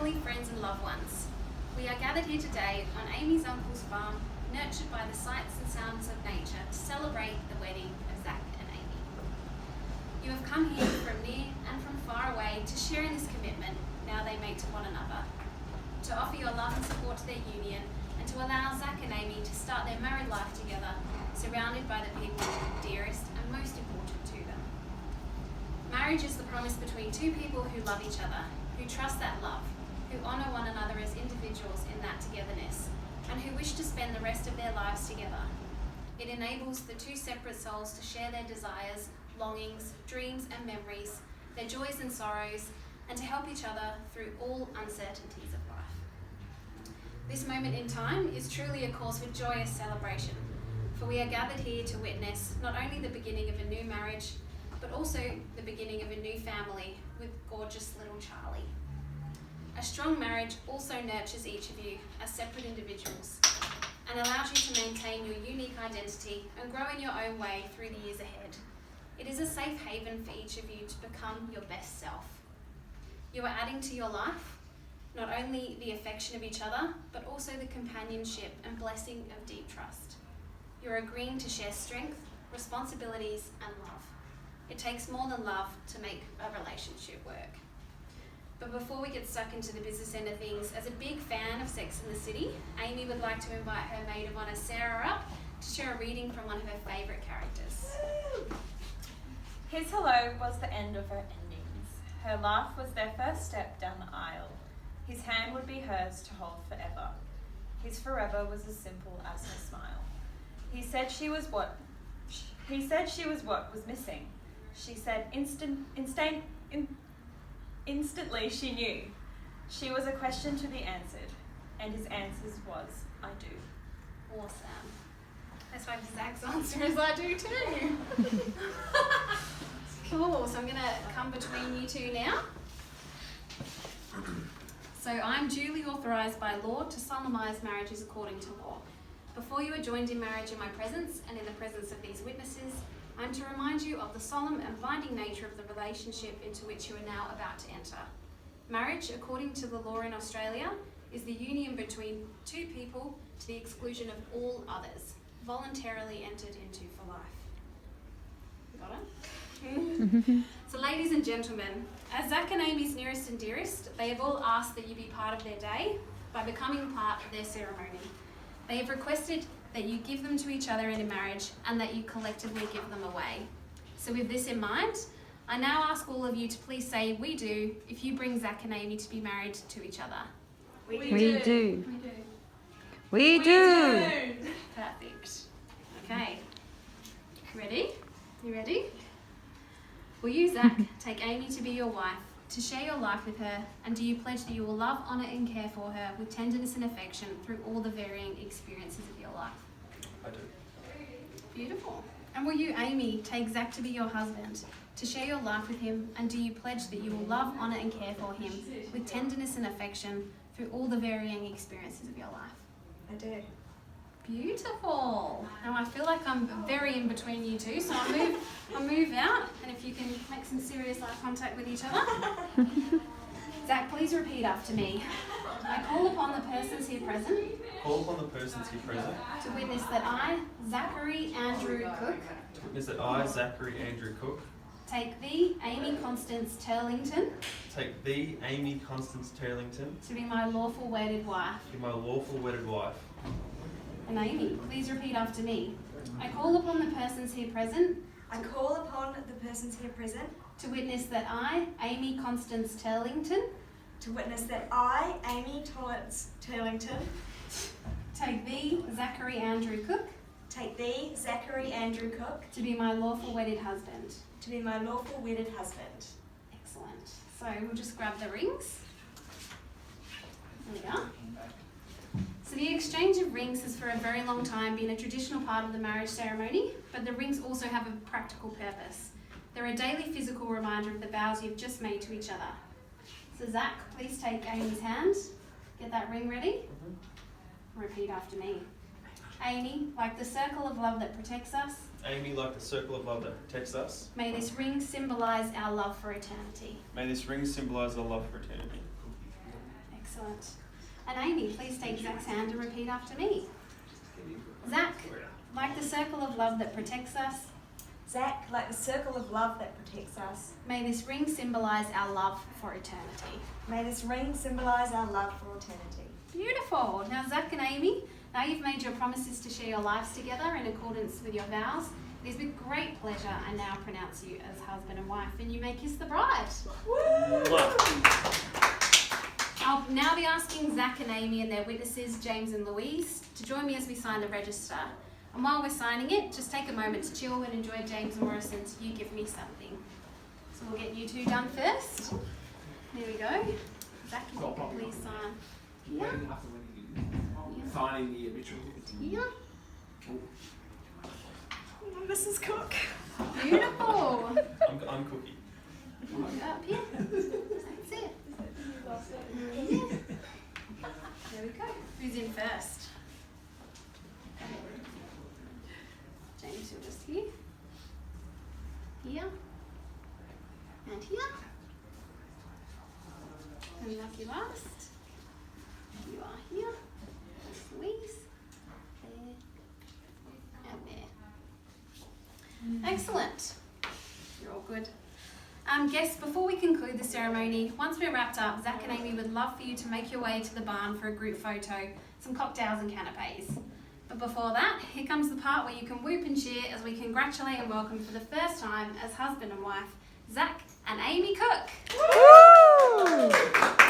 family, friends and loved ones. We are gathered here today on Amy's uncle's farm, nurtured by the sights and sounds of nature to celebrate the wedding of Zac and Amy. You have come here from near and from far away to share in this commitment now they make to one another, to offer your love and support to their union, and to allow Zac and Amy to start their married life together, surrounded by the people dearest and most important to them. Marriage is the promise between two people who love each other, who trust that love, who honour one another as individuals in that togetherness, and who wish to spend the rest of their lives together. It enables the two separate souls to share their desires, longings, dreams and memories, their joys and sorrows, and to help each other through all uncertainties of life. This moment in time is truly a cause for joyous celebration, for we are gathered here to witness not only the beginning of a new marriage, but also the beginning of a new family with gorgeous little Charlie. A strong marriage also nurtures each of you as separate individuals and allows you to maintain your unique identity and grow in your own way through the years ahead. It is a safe haven for each of you to become your best self. You are adding to your life not only the affection of each other, but also the companionship and blessing of deep trust. You're agreeing to share strength, responsibilities, and love. It takes more than love to make a relationship work. But before we get stuck into the business end of things, as a big fan of Sex and the City, Amy would like to invite her maid of honour, Sarah, up to share a reading from one of her favourite characters. His hello was the end of her endings. Her laugh was their first step down the aisle. His hand would be hers to hold forever. His forever was as simple as her smile. He said she was what was missing. She said instantly she knew. She was a question to be answered, and his answers was, I do. Awesome. That's why Zac's answer is I do too. Cool, so I'm going to come between you two now. So I'm duly authorised by law to solemnise marriages according to law. Before you are joined in marriage in my presence and in the presence of these witnesses, I am to remind you of the solemn and binding nature of the relationship into which you are now about to enter. Marriage, according to the law in Australia, is the union between two people to the exclusion of all others, voluntarily entered into for life. Got it? So ladies and gentlemen, as Zac and Amy's nearest and dearest, they have all asked that you be part of their day by becoming part of their ceremony. They have requested that you give them to each other in marriage and that you collectively give them away. So with this in mind, I now ask all of you to please say we do if you bring Zac and Amy to be married to each other. We do. We do. Perfect. Okay. Ready? You ready? Will you, Zac, take Amy to be your wife, to share your life with her, and do you pledge that you will love, honour and care for her with tenderness and affection through all the varying experiences of your life? I do. Beautiful. And will you, Amy, take Zac to be your husband, to share your life with him, and do you pledge that you will love, honour and care for him with tenderness and affection through all the varying experiences of your life? I do. Beautiful. Now I feel like I'm very in between you two, so I'll move out, and if you can make some serious eye contact with each other. Zac, please repeat after me. I call upon the persons here present. Call upon the persons here present. To witness that I, Zachary Andrew Cook. To witness that I, Zachary Andrew Cook. Take thee, Amy Constance Turlington. Take thee, Amy Constance Turlington. To be my lawful wedded wife. To be my lawful wedded wife. And Amy, please repeat after me. I call upon the persons here present. I call upon the persons here present. To witness that I, Amy Constance Turlington. To witness that I, Amy Torrance Turlington. Take thee, Zachary Andrew Cook. Take thee, Zachary Andrew Cook. To be my lawful wedded husband. To be my lawful wedded husband. Excellent. So we'll just grab the rings. There we go. So the exchange of rings has for a very long time been a traditional part of the marriage ceremony, but the rings also have a practical purpose. They're a daily physical reminder of the vows you've just made to each other. So Zac, please take Amy's hand. Get that ring ready. Repeat after me. Amy, like the circle of love that protects us. Amy, like the circle of love that protects us. May this ring symbolise our love for eternity. May this ring symbolise our love for eternity. Excellent. And Amy, please take Zach's hand and repeat after me. Zach, like the circle of love that protects us, Zac, like the circle of love that protects us, may this ring symbolise our love for eternity. may this ring symbolise our love for eternity. Beautiful. Now, Zac and Amy, now you've made your promises to share your lives together in accordance with your vows. It is with great pleasure I now pronounce you as husband and wife, and you may kiss the bride. I'll now be asking Zac and Amy and their witnesses, James and Louise, to join me as we sign the register. And while we're signing it, just take a moment to chill and enjoy James and Morrison's You Give Me Something. So we'll get you two done first. There we go. Zac, if you could please sign here. Signing the obituary. Here. Mrs. Cook. Beautiful. I'm Cookie. Up here. That's it. Yeah. There we go. Who's in first? James, you're just here. Here. And here. And lucky last. You are here. That's Louise. There. And there. Excellent. You're all good. Guests, before we conclude the ceremony, once we're wrapped up, Zac and Amy would love for you to make your way to the barn for a group photo, some cocktails and canapes. But before that, here comes the part where you can whoop and cheer as we congratulate and welcome for the first time as husband and wife, Zac and Amy Cook. Woo!